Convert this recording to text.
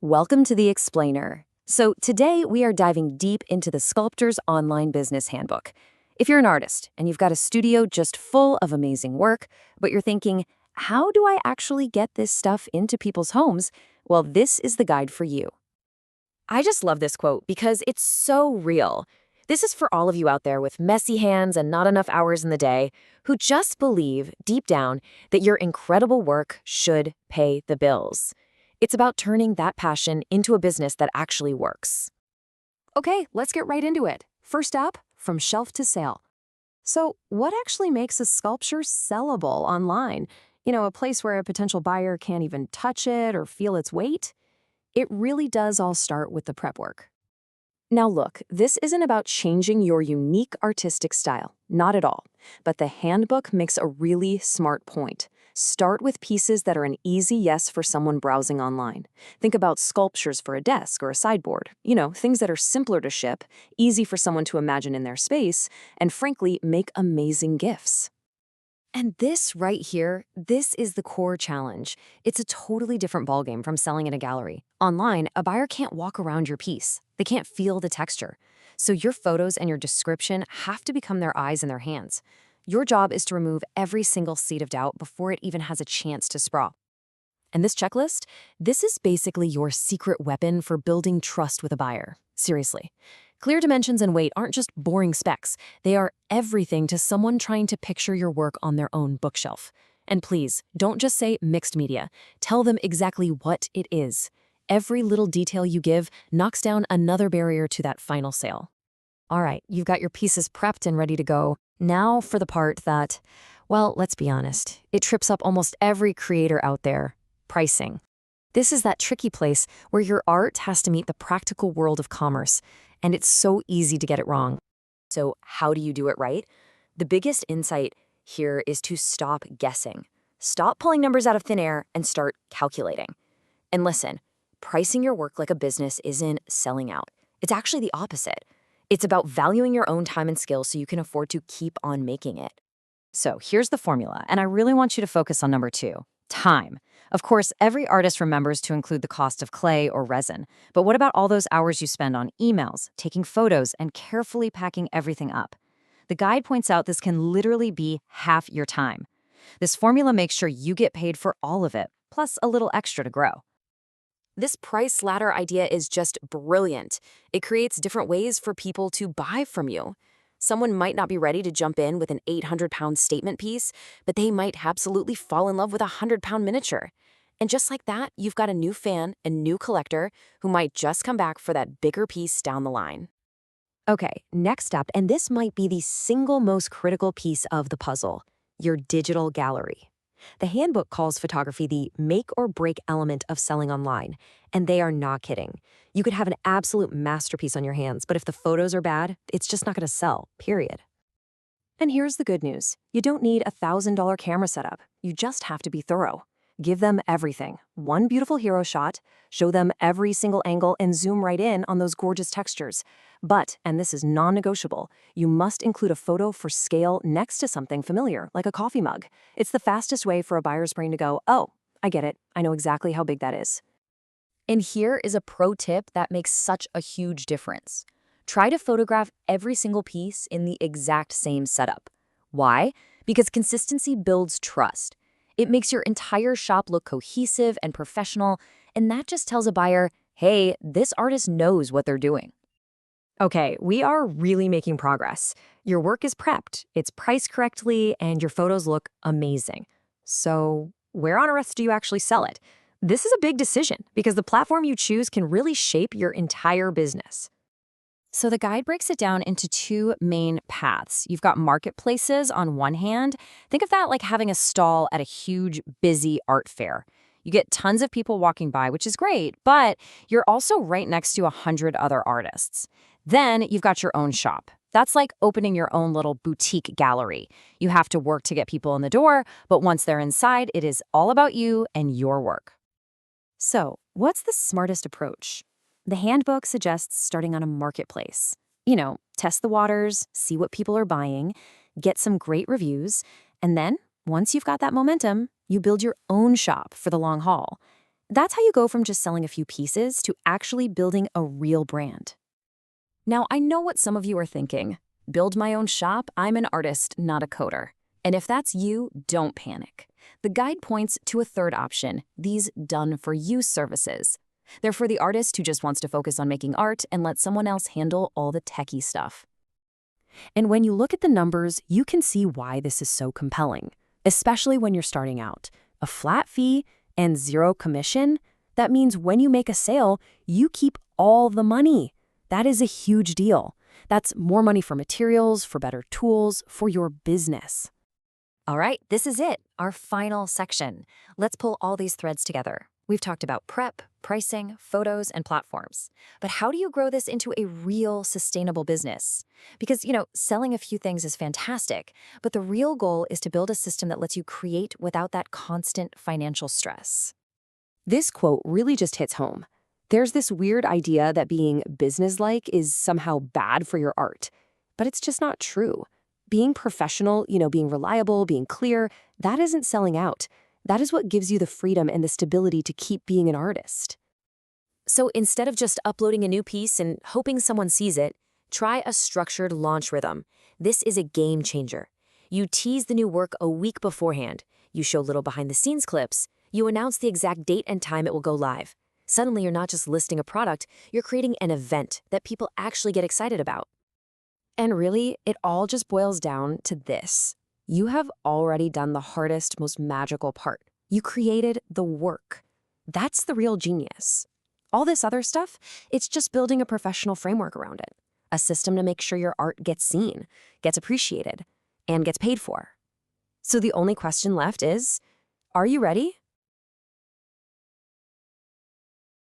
Welcome to The Explainer. So today we are diving deep into the Sculptor's Online Business Handbook. If you're an artist and you've got a studio just full of amazing work, but you're thinking, how do I actually get this stuff into people's homes? Well, this is the guide for you. I just love this quote because it's so real. This is for all of you out there with messy hands and not enough hours in the day who just believe deep down that your incredible work should pay the bills. It's about turning that passion into a business that actually works. Okay, let's get right into it. First up, from shelf to sale. So, what actually makes a sculpture sellable online? A place where a potential buyer can't even touch it or feel its weight? It really does all start with the prep work. Now look, this isn't about changing your unique artistic style, not at all. But the handbook makes a really smart point. Start with pieces that are an easy yes for someone browsing online. Think about sculptures for a desk or a sideboard. Things that are simpler to ship, easy for someone to imagine in their space, and frankly, make amazing gifts. And this right here, this is the core challenge. It's a totally different ballgame from selling in a gallery. Online, a buyer can't walk around your piece. They can't feel the texture. So your photos and your description have to become their eyes and their hands. Your job is to remove every single seed of doubt before it even has a chance to sprawl. And this checklist, this is basically your secret weapon for building trust with a buyer. Seriously. Clear dimensions and weight aren't just boring specs. They are everything to someone trying to picture your work on their own bookshelf. And please, don't just say mixed media. Tell them exactly what it is. Every little detail you give knocks down another barrier to that final sale. All right, you've got your pieces prepped and ready to go. Now for the part that, well, let's be honest, it trips up almost every creator out there: pricing. This is that tricky place where your art has to meet the practical world of commerce, and it's so easy to get it wrong. So how do you do it right? The biggest insight here is to stop guessing. Stop pulling numbers out of thin air and start calculating. And listen, pricing your work like a business isn't selling out. It's actually the opposite. It's about valuing your own time and skill so you can afford to keep on making it. So here's the formula, and I really want you to focus on number 2, time. Of course, every artist remembers to include the cost of clay or resin, but what about all those hours you spend on emails, taking photos, and carefully packing everything up? The guide points out this can literally be half your time. This formula makes sure you get paid for all of it, plus a little extra to grow. This price ladder idea is just brilliant. It creates different ways for people to buy from you. Someone might not be ready to jump in with an 800-pound statement piece, but they might absolutely fall in love with a 100-pound miniature. And just like that, you've got a new fan, a new collector, who might just come back for that bigger piece down the line. Okay, next up, and this might be the single most critical piece of the puzzle: your digital gallery. The handbook calls photography the make or break element of selling online, and they are not kidding. You could have an absolute masterpiece on your hands, but if the photos are bad, it's just not going to sell, period. And here's the good news. You don't need a $1,000 camera setup. You just have to be thorough. Give them everything. One beautiful hero shot, show them every single angle, and zoom right in on those gorgeous textures. But, and this is non-negotiable, you must include a photo for scale next to something familiar, like a coffee mug. It's the fastest way for a buyer's brain to go, oh, I get it. I know exactly how big that is. And here is a pro tip that makes such a huge difference. Try to photograph every single piece in the exact same setup. Why? Because consistency builds trust. It makes your entire shop look cohesive and professional, and that just tells a buyer, hey, this artist knows what they're doing. Okay, we are really making progress. Your work is prepped, it's priced correctly, and your photos look amazing. So where on earth do you actually sell it? This is a big decision because the platform you choose can really shape your entire business. So the guide breaks it down into 2 main paths. You've got marketplaces on one hand. Think of that like having a stall at a huge, busy art fair. You get tons of people walking by, which is great, but you're also right next to 100 other artists. Then you've got your own shop. That's like opening your own little boutique gallery. You have to work to get people in the door, but once they're inside, it is all about you and your work. So, what's the smartest approach? The handbook suggests starting on a marketplace. Test the waters, see what people are buying, get some great reviews, and then, once you've got that momentum, you build your own shop for the long haul. That's how you go from just selling a few pieces to actually building a real brand. Now, I know what some of you are thinking. Build my own shop, I'm an artist, not a coder. And if that's you, don't panic. The guide points to a third option, these done-for-you services. They're for the artist who just wants to focus on making art and let someone else handle all the techie stuff. And when you look at the numbers, you can see why this is so compelling, especially when you're starting out. A flat fee and zero commission, that means when you make a sale, you keep all the money. That is a huge deal. That's more money for materials, for better tools, for your business. All right, this is it, our final section. Let's pull all these threads together. We've talked about prep, pricing, photos, and platforms. But how do you grow this into a real sustainable business? Because, selling a few things is fantastic, but the real goal is to build a system that lets you create without that constant financial stress. This quote really just hits home. There's this weird idea that being businesslike is somehow bad for your art, but it's just not true. Being professional, being reliable, being clear, that isn't selling out. That is what gives you the freedom and the stability to keep being an artist. So instead of just uploading a new piece and hoping someone sees it, try a structured launch rhythm. This is a game changer. You tease the new work a week beforehand. You show little behind-the-scenes clips. You announce the exact date and time it will go live. Suddenly, you're not just listing a product, you're creating an event that people actually get excited about. And really, it all just boils down to this. You have already done the hardest, most magical part. You created the work. That's the real genius. All this other stuff, it's just building a professional framework around it. A system to make sure your art gets seen, gets appreciated, and gets paid for. So the only question left is, are you ready?